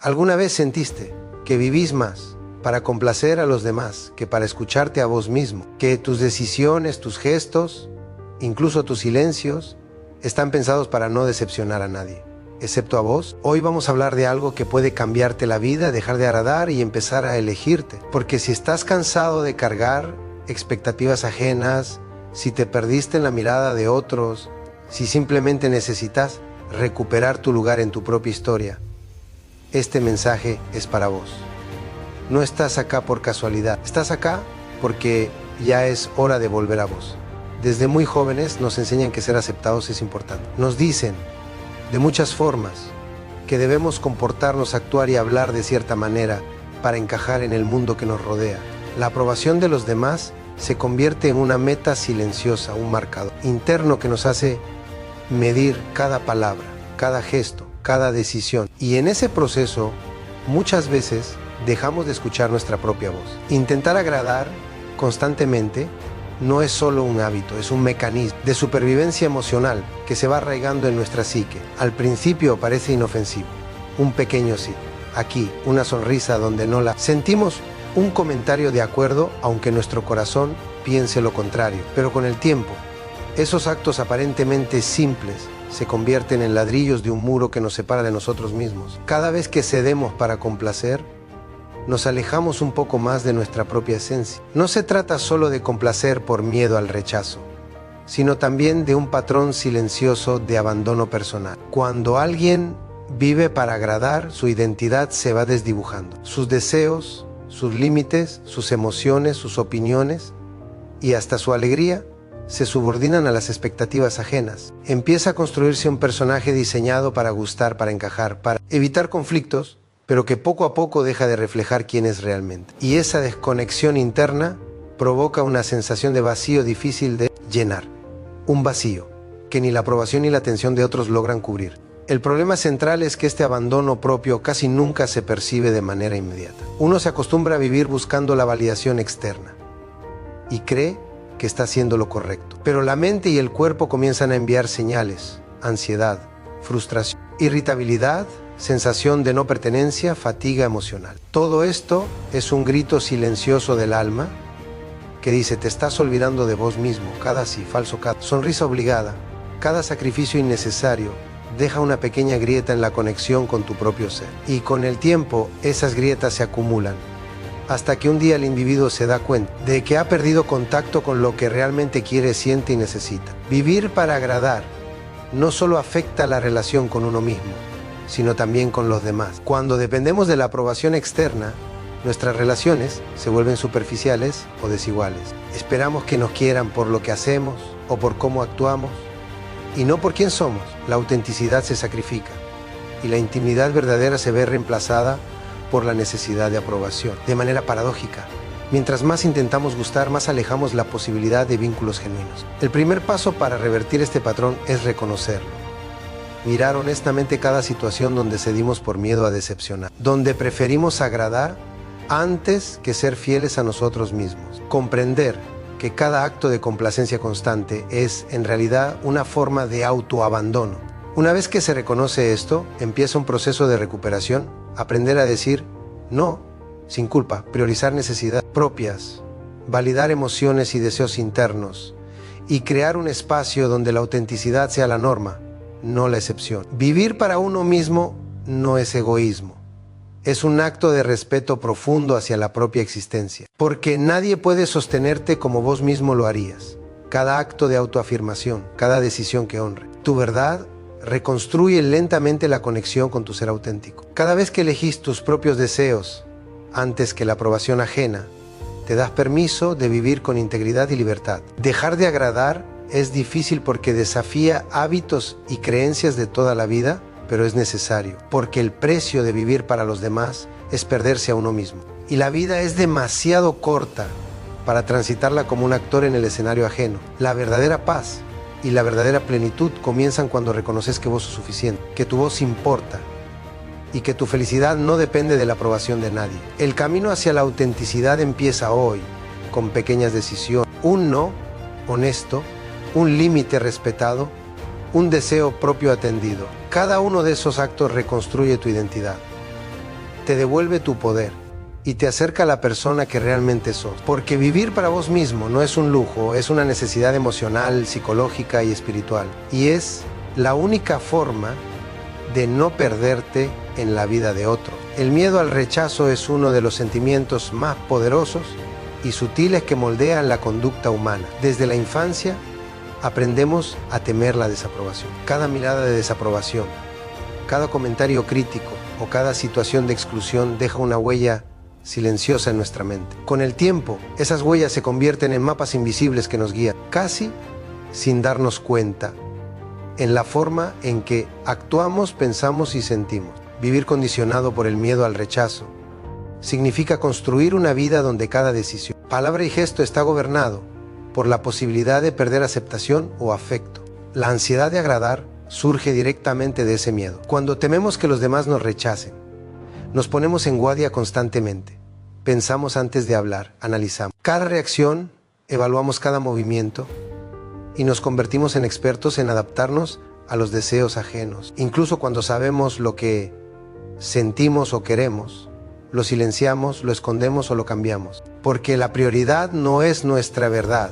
¿Alguna vez sentiste que vivís más para complacer a los demás que para escucharte a vos mismo? Que tus decisiones, tus gestos, incluso tus silencios, están pensados para no decepcionar a nadie, excepto a vos. Hoy vamos a hablar de algo que puede cambiarte la vida, dejar de agradar y empezar a elegirte. Porque si estás cansado de cargar expectativas ajenas, si te perdiste en la mirada de otros, si simplemente necesitas recuperar tu lugar en tu propia historia, este mensaje es para vos. No estás acá por casualidad, estás acá porque ya es hora de volver a vos. Desde muy jóvenes nos enseñan que ser aceptados es importante. Nos dicen de muchas formas que debemos comportarnos, actuar y hablar de cierta manera para encajar en el mundo que nos rodea. La aprobación de los demás se convierte en una meta silenciosa, un marcador interno que nos hace medir cada palabra, cada gesto, cada decisión. Y en ese proceso, muchas veces dejamos de escuchar nuestra propia voz. Intentar agradar constantemente no es solo un hábito, es un mecanismo de supervivencia emocional que se va arraigando en nuestra psique. Al principio parece inofensivo, un pequeño sí, aquí, una sonrisa donde no la sentimos, un comentario de acuerdo, aunque nuestro corazón piense lo contrario. Pero con el tiempo, esos actos aparentemente simples se convierten en ladrillos de un muro que nos separa de nosotros mismos. Cada vez que cedemos para complacer, nos alejamos un poco más de nuestra propia esencia. No se trata solo de complacer por miedo al rechazo, sino también de un patrón silencioso de abandono personal. Cuando alguien vive para agradar, su identidad se va desdibujando. Sus deseos, sus límites, sus emociones, sus opiniones y hasta su alegría se subordinan a las expectativas ajenas. Empieza a construirse un personaje diseñado para gustar, para encajar, para evitar conflictos, pero que poco a poco deja de reflejar quién es realmente. Y esa desconexión interna provoca una sensación de vacío difícil de llenar. Un vacío que ni la aprobación ni la atención de otros logran cubrir. El problema central es que este abandono propio casi nunca se percibe de manera inmediata. Uno se acostumbra a vivir buscando la validación externa y cree que está haciendo lo correcto. Pero la mente y el cuerpo comienzan a enviar señales: ansiedad, frustración, irritabilidad, sensación de no pertenencia, fatiga emocional. Todo esto es un grito silencioso del alma que dice: te estás olvidando de vos mismo. Cada sí, falso, cada sonrisa obligada, cada sacrificio innecesario deja una pequeña grieta en la conexión con tu propio ser. Y con el tiempo esas grietas se acumulan, hasta que un día el individuo se da cuenta de que ha perdido contacto con lo que realmente quiere, siente y necesita. Vivir para agradar no solo afecta la relación con uno mismo, sino también con los demás. Cuando dependemos de la aprobación externa, nuestras relaciones se vuelven superficiales o desiguales. Esperamos que nos quieran por lo que hacemos o por cómo actuamos, y no por quién somos. La autenticidad se sacrifica y la intimidad verdadera se ve reemplazada por la necesidad de aprobación. De manera paradójica, mientras más intentamos gustar, más alejamos la posibilidad de vínculos genuinos. El primer paso para revertir este patrón es reconocerlo. Mirar honestamente cada situación donde cedimos por miedo a decepcionar, donde preferimos agradar antes que ser fieles a nosotros mismos. Comprender que cada acto de complacencia constante es, en realidad, una forma de autoabandono. Una vez que se reconoce esto, empieza un proceso de recuperación. Aprender a decir no, sin culpa, priorizar necesidades propias, validar emociones y deseos internos, y crear un espacio donde la autenticidad sea la norma, no la excepción. Vivir para uno mismo no es egoísmo. Es un acto de respeto profundo hacia la propia existencia, porque nadie puede sostenerte como vos mismo lo harías. Cada acto de autoafirmación, cada decisión que honre tu verdad, reconstruye lentamente la conexión con tu ser auténtico. Cada vez que elegís tus propios deseos antes que la aprobación ajena, te das permiso de vivir con integridad y libertad. Dejar de agradar es difícil porque desafía hábitos y creencias de toda la vida, pero es necesario, porque el precio de vivir para los demás es perderse a uno mismo. Y la vida es demasiado corta para transitarla como un actor en el escenario ajeno. La verdadera paz y la verdadera plenitud comienzan cuando reconoces que vos sos suficiente, que tu voz importa y que tu felicidad no depende de la aprobación de nadie. El camino hacia la autenticidad empieza hoy, con pequeñas decisiones. Un no honesto, un límite respetado, un deseo propio atendido. Cada uno de esos actos reconstruye tu identidad. te devuelve tu poder y te acerca a la persona que realmente sos. Porque vivir para vos mismo no es un lujo, es una necesidad emocional, psicológica y espiritual. Y es la única forma de no perderte en la vida de otro. El miedo al rechazo es uno de los sentimientos más poderosos y sutiles que moldean la conducta humana. Desde la infancia aprendemos a temer la desaprobación. Cada mirada de desaprobación, cada comentario crítico o cada situación de exclusión deja una huella silenciosa en nuestra mente. Con el tiempo, esas huellas se convierten en mapas invisibles que nos guían, casi sin darnos cuenta, en la forma en que actuamos, pensamos y sentimos. Vivir condicionado por el miedo al rechazo significa construir una vida donde cada decisión, palabra y gesto está gobernado por la posibilidad de perder aceptación o afecto. La ansiedad de agradar surge directamente de ese miedo. Cuando tememos que los demás nos rechacen, nos ponemos en guardia constantemente. Pensamos antes de hablar, analizamos cada reacción, evaluamos cada movimiento y nos convertimos en expertos en adaptarnos a los deseos ajenos. Incluso cuando sabemos lo que sentimos o queremos, lo silenciamos, lo escondemos o lo cambiamos. Porque la prioridad no es nuestra verdad,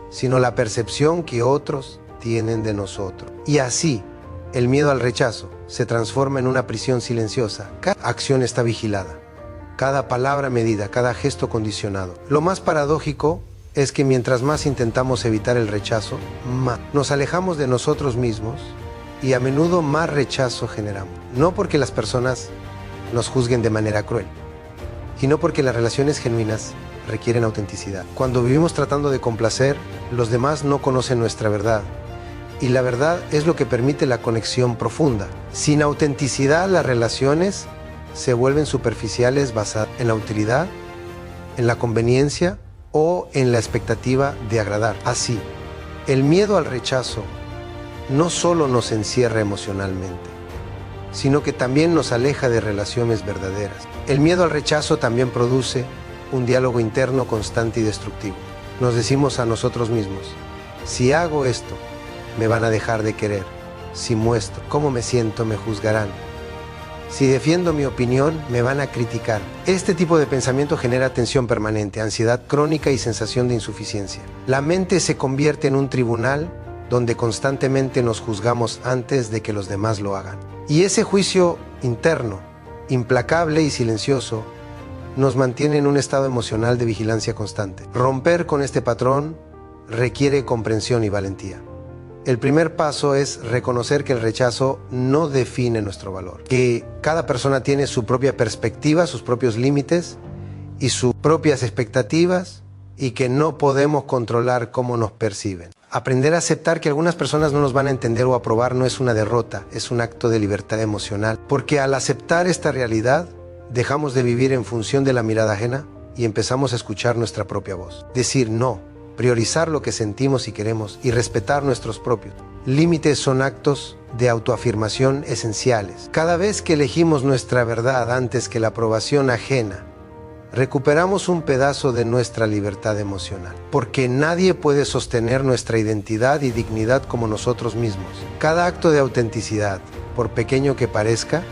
sino la percepción que otros tienen de nosotros. Y así, el miedo al rechazo se transforma en una prisión silenciosa. Cada acción está vigilada, cada palabra medida, cada gesto condicionado. Lo más paradójico es que mientras más intentamos evitar el rechazo, más nos alejamos de nosotros mismos y a menudo más rechazo generamos. No porque las personas nos juzguen de manera cruel, sino porque las relaciones genuinas requieren autenticidad. Cuando vivimos tratando de complacer, los demás no conocen nuestra verdad. Y la verdad es lo que permite la conexión profunda. Sin autenticidad, las relaciones se vuelven superficiales basadas en la utilidad, en la conveniencia o en la expectativa de agradar. Así, el miedo al rechazo no solo nos encierra emocionalmente, sino que también nos aleja de relaciones verdaderas. El miedo al rechazo también produce un diálogo interno constante y destructivo. Nos decimos a nosotros mismos: si hago esto, me van a dejar de querer. Si muestro cómo me siento, me juzgarán. Si defiendo mi opinión, me van a criticar. Este tipo de pensamiento genera tensión permanente, ansiedad crónica y sensación de insuficiencia. La mente se convierte en un tribunal donde constantemente nos juzgamos antes de que los demás lo hagan. Y ese juicio interno, implacable y silencioso, nos mantiene en un estado emocional de vigilancia constante. Romper con este patrón requiere comprensión y valentía. El primer paso es reconocer que el rechazo no define nuestro valor, que cada persona tiene su propia perspectiva, sus propios límites y sus propias expectativas, y que no podemos controlar cómo nos perciben. Aprender a aceptar que algunas personas no nos van a entender o aprobar no es una derrota, es un acto de libertad emocional, porque al aceptar esta realidad, dejamos de vivir en función de la mirada ajena y empezamos a escuchar nuestra propia voz. Decir no, priorizar lo que sentimos y queremos y respetar nuestros propios límites son actos de autoafirmación esenciales. Cada vez que elegimos nuestra verdad antes que la aprobación ajena, recuperamos un pedazo de nuestra libertad emocional, porque nadie puede sostener nuestra identidad y dignidad como nosotros mismos. Cada acto de autenticidad, por pequeño que parezca,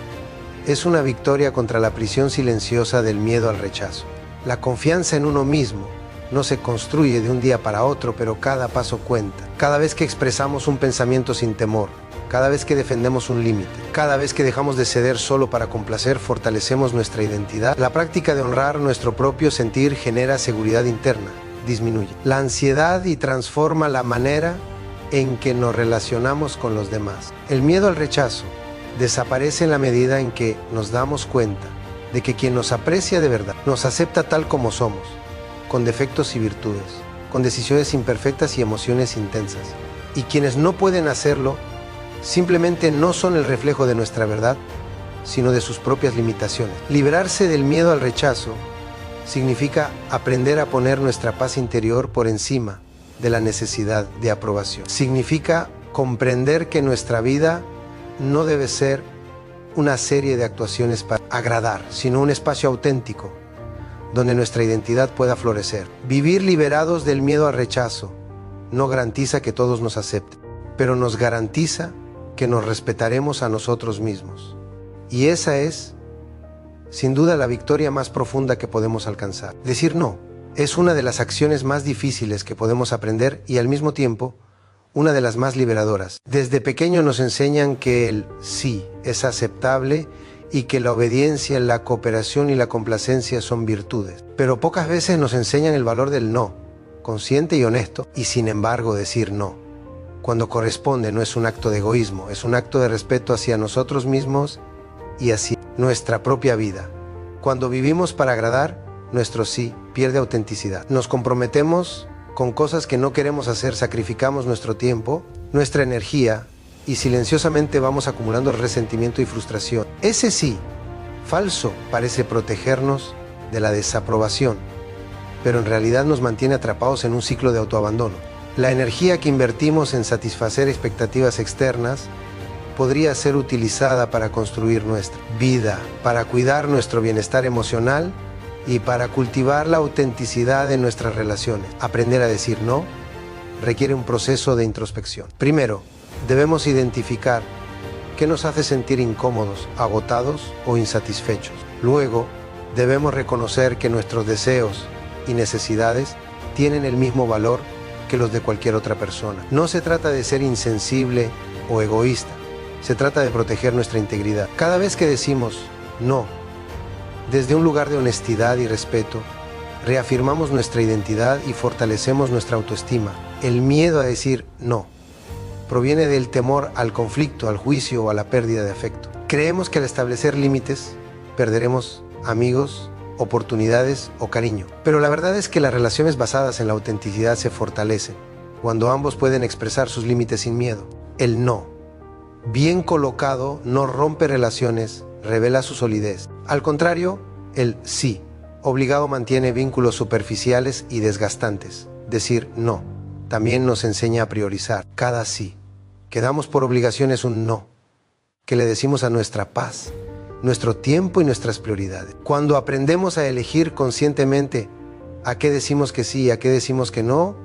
es una victoria contra la prisión silenciosa del miedo al rechazo. La confianza en uno mismo no se construye de un día para otro, pero cada paso cuenta. Cada vez que expresamos un pensamiento sin temor, cada vez que defendemos un límite, cada vez que dejamos de ceder solo para complacer, fortalecemos nuestra identidad. La práctica de honrar nuestro propio sentir genera seguridad interna, disminuye la ansiedad y transforma la manera en que nos relacionamos con los demás. El miedo al rechazo desaparece en la medida en que nos damos cuenta de que quien nos aprecia de verdad nos acepta tal como somos, con defectos y virtudes, con decisiones imperfectas y emociones intensas. Y quienes no pueden hacerlo simplemente no son el reflejo de nuestra verdad, sino de sus propias limitaciones. Liberarse del miedo al rechazo significa aprender a poner nuestra paz interior por encima de la necesidad de aprobación. Significa comprender que nuestra vida no debe ser una serie de actuaciones para agradar, sino un espacio auténtico donde nuestra identidad pueda florecer. Vivir liberados del miedo al rechazo no garantiza que todos nos acepten, pero nos garantiza que nos respetaremos a nosotros mismos. Y esa es sin duda la victoria más profunda que podemos alcanzar. Decir no es una de las acciones más difíciles que podemos aprender y al mismo tiempo una de las más liberadoras. Desde pequeño nos enseñan que el sí es aceptable y que la obediencia, la cooperación y la complacencia son virtudes. Pero pocas veces nos enseñan el valor del no, consciente y honesto, y sin embargo decir no, cuando corresponde, no es un acto de egoísmo, es un acto de respeto hacia nosotros mismos y hacia nuestra propia vida. Cuando vivimos para agradar, nuestro sí pierde autenticidad. Nos comprometemos con cosas que no queremos hacer, sacrificamos nuestro tiempo, nuestra energía y silenciosamente vamos acumulando resentimiento y frustración. Ese sí, falso, parece protegernos de la desaprobación, pero en realidad nos mantiene atrapados en un ciclo de autoabandono. La energía que invertimos en satisfacer expectativas externas podría ser utilizada para construir nuestra vida, para cuidar nuestro bienestar emocional y para cultivar la autenticidad en nuestras relaciones. Aprender a decir no requiere un proceso de introspección. Primero, debemos identificar qué nos hace sentir incómodos, agotados o insatisfechos. Luego, debemos reconocer que nuestros deseos y necesidades tienen el mismo valor que los de cualquier otra persona. No se trata de ser insensible o egoísta, se trata de proteger nuestra integridad. Cada vez que decimos no, desde un lugar de honestidad y respeto, reafirmamos nuestra identidad y fortalecemos nuestra autoestima. El miedo a decir no proviene del temor al conflicto, al juicio o a la pérdida de afecto. Creemos que al establecer límites perderemos amigos, oportunidades o cariño. Pero la verdad es que las relaciones basadas en la autenticidad se fortalecen cuando ambos pueden expresar sus límites sin miedo. El no, bien colocado, no rompe relaciones, revela su solidez. Al contrario, el sí, obligado, mantiene vínculos superficiales y desgastantes. Decir no también nos enseña a priorizar cada sí. Que damos por obligación es un no, que le decimos a nuestra paz, nuestro tiempo y nuestras prioridades. Cuando aprendemos a elegir conscientemente a qué decimos que sí y a qué decimos que no,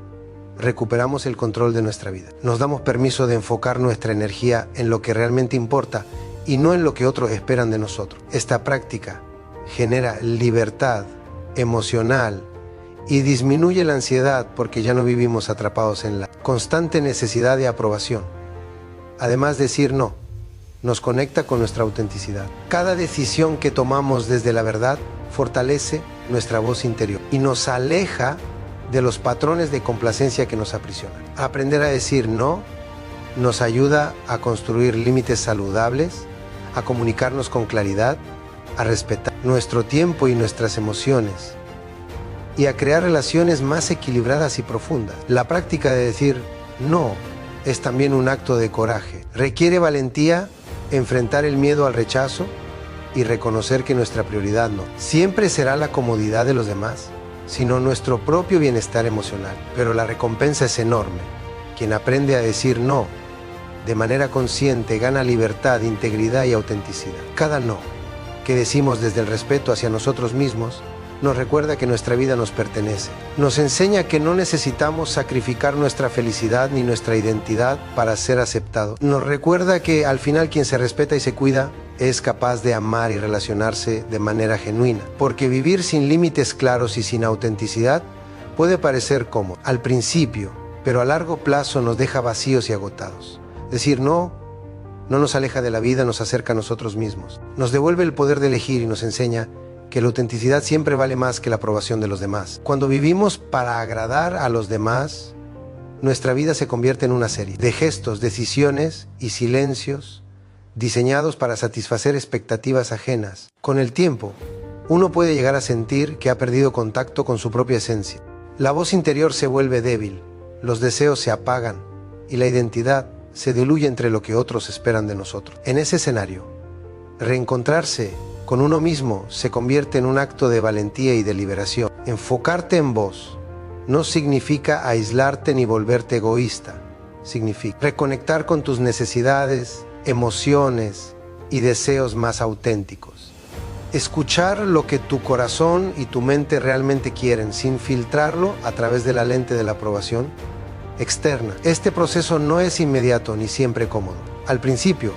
recuperamos el control de nuestra vida. Nos damos permiso de enfocar nuestra energía en lo que realmente importa y no en lo que otros esperan de nosotros. Esta práctica genera libertad emocional y disminuye la ansiedad porque ya no vivimos atrapados en la constante necesidad de aprobación. Además, decir no nos conecta con nuestra autenticidad. Cada decisión que tomamos desde la verdad fortalece nuestra voz interior y nos aleja de los patrones de complacencia que nos aprisionan. Aprender a decir no nos ayuda a construir límites saludables, a comunicarnos con claridad, a respetar nuestro tiempo y nuestras emociones y a crear relaciones más equilibradas y profundas. La práctica de decir no es también un acto de coraje. Requiere valentía enfrentar el miedo al rechazo y reconocer que nuestra prioridad no siempre será la comodidad de los demás, sino nuestro propio bienestar emocional. Pero la recompensa es enorme. Quien aprende a decir no de manera consciente gana libertad, integridad y autenticidad. Cada no que decimos desde el respeto hacia nosotros mismos nos recuerda que nuestra vida nos pertenece. Nos enseña que no necesitamos sacrificar nuestra felicidad ni nuestra identidad para ser aceptados. Nos recuerda que al final quien se respeta y se cuida es capaz de amar y relacionarse de manera genuina. Porque vivir sin límites claros y sin autenticidad puede parecer cómodo al principio, pero a largo plazo nos deja vacíos y agotados. Decir no nos aleja de la vida, nos acerca a nosotros mismos. Nos devuelve el poder de elegir y nos enseña que la autenticidad siempre vale más que la aprobación de los demás. Cuando vivimos para agradar a los demás, nuestra vida se convierte en una serie de gestos, decisiones y silencios diseñados para satisfacer expectativas ajenas. Con el tiempo, uno puede llegar a sentir que ha perdido contacto con su propia esencia. La voz interior se vuelve débil, los deseos se apagan y la identidad se diluye entre lo que otros esperan de nosotros. En ese escenario, reencontrarse con uno mismo se convierte en un acto de valentía y de liberación. Enfocarte en vos no significa aislarte ni volverte egoísta. Significa reconectar con tus necesidades, emociones y deseos más auténticos. Escuchar lo que tu corazón y tu mente realmente quieren sin filtrarlo a través de la lente de la aprobación externa. Este proceso no es inmediato ni siempre cómodo. Al principio,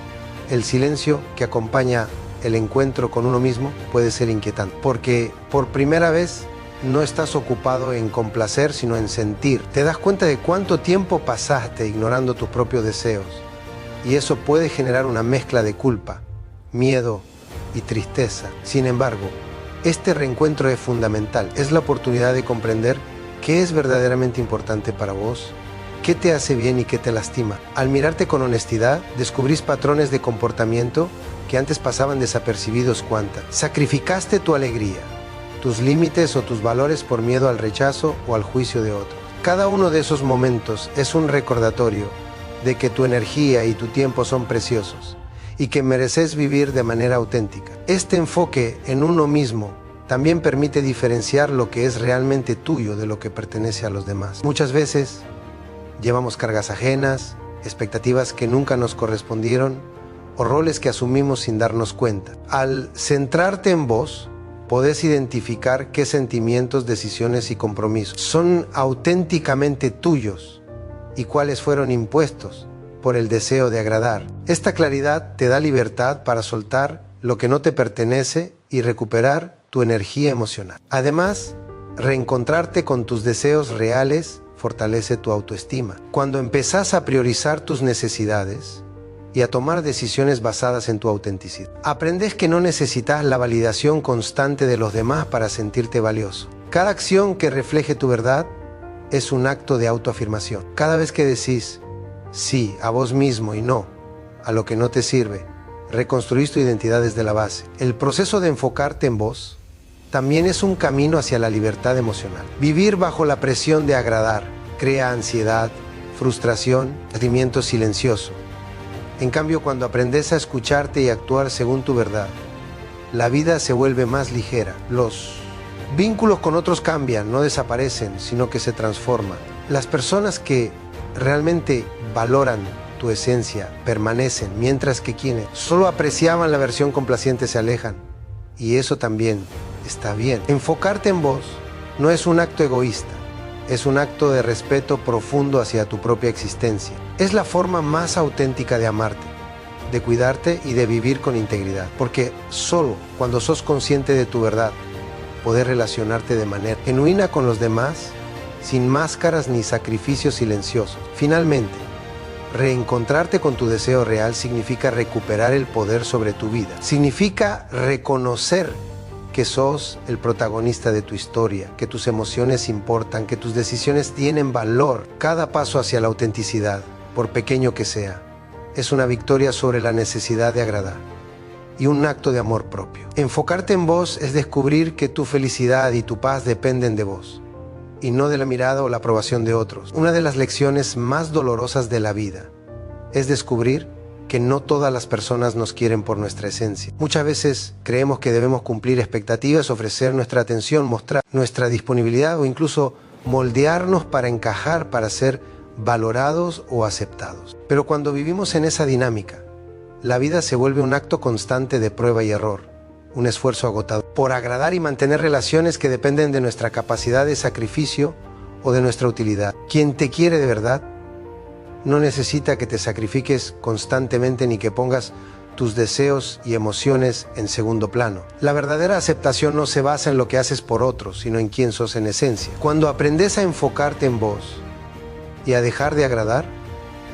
el silencio que acompaña el encuentro con uno mismo puede ser inquietante, porque por primera vez no estás ocupado en complacer, sino en sentir. Te das cuenta de cuánto tiempo pasaste ignorando tus propios deseos, y eso puede generar una mezcla de culpa, miedo y tristeza. Sin embargo, este reencuentro es fundamental. Es la oportunidad de comprender qué es verdaderamente importante para vos, qué te hace bien y qué te lastima. Al mirarte con honestidad, descubrís patrones de comportamiento que antes pasaban desapercibidos. Sacrificaste tu alegría, tus límites o tus valores por miedo al rechazo o al juicio de otros. Cada uno de esos momentos es un recordatorio de que tu energía y tu tiempo son preciosos y que mereces vivir de manera auténtica. Este enfoque en uno mismo también permite diferenciar lo que es realmente tuyo de lo que pertenece a los demás. Muchas veces llevamos cargas ajenas, expectativas que nunca nos correspondieron o roles que asumimos sin darnos cuenta. Al centrarte en vos, podés identificar qué sentimientos, decisiones y compromisos son auténticamente tuyos y cuáles fueron impuestos por el deseo de agradar. Esta claridad te da libertad para soltar lo que no te pertenece y recuperar tu energía emocional. Además, reencontrarte con tus deseos reales fortalece tu autoestima. Cuando empezás a priorizar tus necesidades y a tomar decisiones basadas en tu autenticidad, aprendes que no necesitas la validación constante de los demás para sentirte valioso. Cada acción que refleje tu verdad es un acto de autoafirmación. Cada vez que decís sí a vos mismo y no a lo que no te sirve, reconstruís tu identidad desde la base. El proceso de enfocarte en vos también es un camino hacia la libertad emocional. Vivir bajo la presión de agradar crea ansiedad, frustración, sentimiento silencioso. En cambio, cuando aprendes a escucharte y actuar según tu verdad, la vida se vuelve más ligera. Los vínculos con otros cambian, no desaparecen, sino que se transforman. Las personas que realmente valoran tu esencia permanecen, mientras que quienes solo apreciaban la versión complaciente se alejan. Y eso también está bien. Enfocarte en vos no es un acto egoísta, es un acto de respeto profundo hacia tu propia existencia. Es la forma más auténtica de amarte, de cuidarte y de vivir con integridad. Porque solo cuando sos consciente de tu verdad, podés relacionarte de manera genuina con los demás, sin máscaras ni sacrificios silenciosos. Finalmente, reencontrarte con tu deseo real significa recuperar el poder sobre tu vida. Significa reconocer que sos el protagonista de tu historia, que tus emociones importan, que tus decisiones tienen valor. Cada paso hacia la autenticidad, por pequeño que sea, es una victoria sobre la necesidad de agradar y un acto de amor propio. Enfocarte en vos es descubrir que tu felicidad y tu paz dependen de vos y no de la mirada o la aprobación de otros. Una de las lecciones más dolorosas de la vida es descubrir que no todas las personas nos quieren por nuestra esencia. Muchas veces creemos que debemos cumplir expectativas, ofrecer nuestra atención, mostrar nuestra disponibilidad o incluso moldearnos para encajar, para ser valorados o aceptados. Pero cuando vivimos en esa dinámica, la vida se vuelve un acto constante de prueba y error, un esfuerzo agotador por agradar y mantener relaciones que dependen de nuestra capacidad de sacrificio o de nuestra utilidad. Quien te quiere de verdad no necesita que te sacrifiques constantemente ni que pongas tus deseos y emociones en segundo plano. La verdadera aceptación no se basa en lo que haces por otros, sino en quién sos en esencia. Cuando aprendes a enfocarte en vos y a dejar de agradar,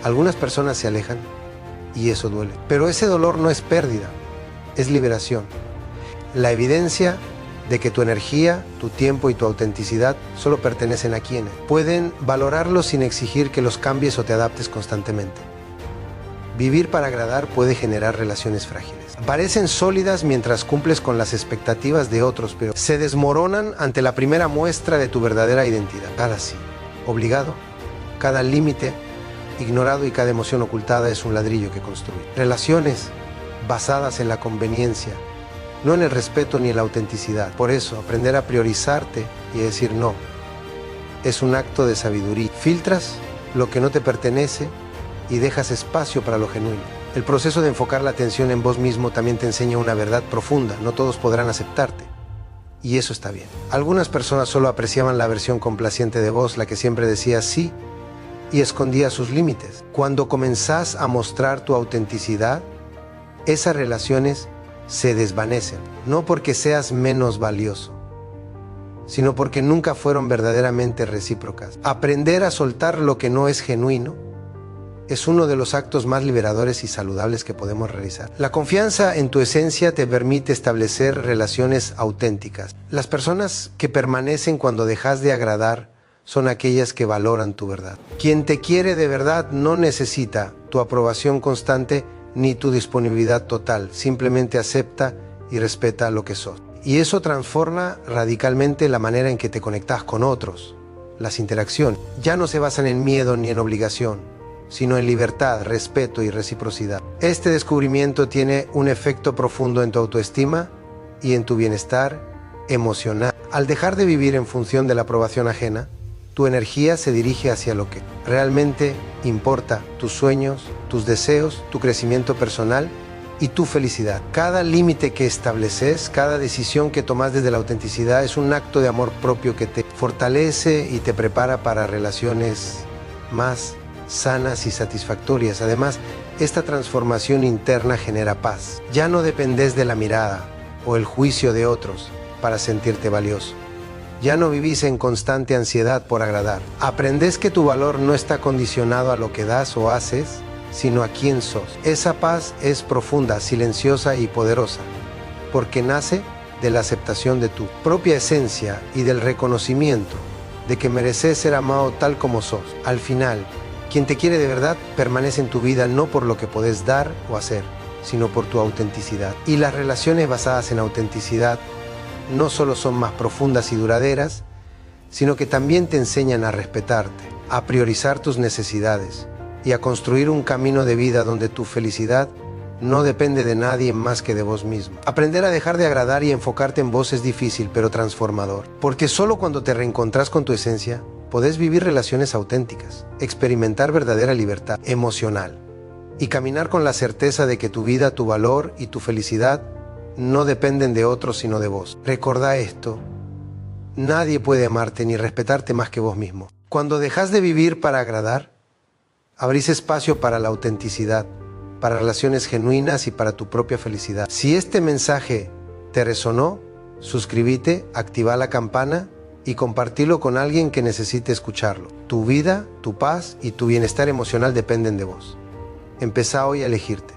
algunas personas se alejan y eso duele. Pero ese dolor no es pérdida, es liberación. La evidencia de que tu energía, tu tiempo y tu autenticidad solo pertenecen a quienes pueden valorarlos sin exigir que los cambies o te adaptes constantemente. Vivir para agradar puede generar relaciones frágiles. Parecen sólidas mientras cumples con las expectativas de otros, pero se desmoronan ante la primera muestra de tu verdadera identidad. Cada sí, obligado, cada límite ignorado y cada emoción ocultada es un ladrillo que construye. Relaciones basadas en la conveniencia, no en el respeto ni en la autenticidad. Por eso, aprender a priorizarte y decir no es un acto de sabiduría. Filtras lo que no te pertenece y dejas espacio para lo genuino. El proceso de enfocar la atención en vos mismo también te enseña una verdad profunda. No todos podrán aceptarte, y eso está bien. Algunas personas solo apreciaban la versión complaciente de vos, la que siempre decía sí y escondía sus límites. Cuando comenzás a mostrar tu autenticidad, esas relaciones se desvanecen, no porque seas menos valioso, sino porque nunca fueron verdaderamente recíprocas. Aprender a soltar lo que no es genuino es uno de los actos más liberadores y saludables que podemos realizar. La confianza en tu esencia te permite establecer relaciones auténticas. Las personas que permanecen cuando dejas de agradar son aquellas que valoran tu verdad. Quien te quiere de verdad no necesita tu aprobación constante ni tu disponibilidad total. Simplemente acepta y respeta lo que sos. Y eso transforma radicalmente la manera en que te conectas con otros. Las interacciones ya no se basan en miedo ni en obligación, sino en libertad, respeto y reciprocidad. Este descubrimiento tiene un efecto profundo en tu autoestima y en tu bienestar emocional. Al dejar de vivir en función de la aprobación ajena, tu energía se dirige hacia lo que realmente importa: tus sueños, tus deseos, tu crecimiento personal y tu felicidad. Cada límite que estableces, cada decisión que tomas desde la autenticidad es un acto de amor propio que te fortalece y te prepara para relaciones más sanas y satisfactorias. Además, esta transformación interna genera paz. Ya no dependes de la mirada o el juicio de otros para sentirte valioso. Ya no vivís en constante ansiedad por agradar. Aprendes que tu valor no está condicionado a lo que das o haces, sino a quién sos. Esa paz es profunda, silenciosa y poderosa, porque nace de la aceptación de tu propia esencia y del reconocimiento de que mereces ser amado tal como sos. Al final, quien te quiere de verdad permanece en tu vida no por lo que podés dar o hacer, sino por tu autenticidad. Y las relaciones basadas en autenticidad no solo son más profundas y duraderas, sino que también te enseñan a respetarte, a priorizar tus necesidades y a construir un camino de vida donde tu felicidad no depende de nadie más que de vos mismo. Aprender a dejar de agradar y enfocarte en vos es difícil, pero transformador. Porque solo cuando te reencontrás con tu esencia, podés vivir relaciones auténticas, experimentar verdadera libertad emocional y caminar con la certeza de que tu vida, tu valor y tu felicidad no dependen de otros sino de vos. Recordá esto: nadie puede amarte ni respetarte más que vos mismo. Cuando dejas de vivir para agradar, abrís espacio para la autenticidad, para relaciones genuinas y para tu propia felicidad. Si este mensaje te resonó, suscríbete, activa la campana y compartilo con alguien que necesite escucharlo. Tu vida, tu paz y tu bienestar emocional dependen de vos. Empezá hoy a elegirte.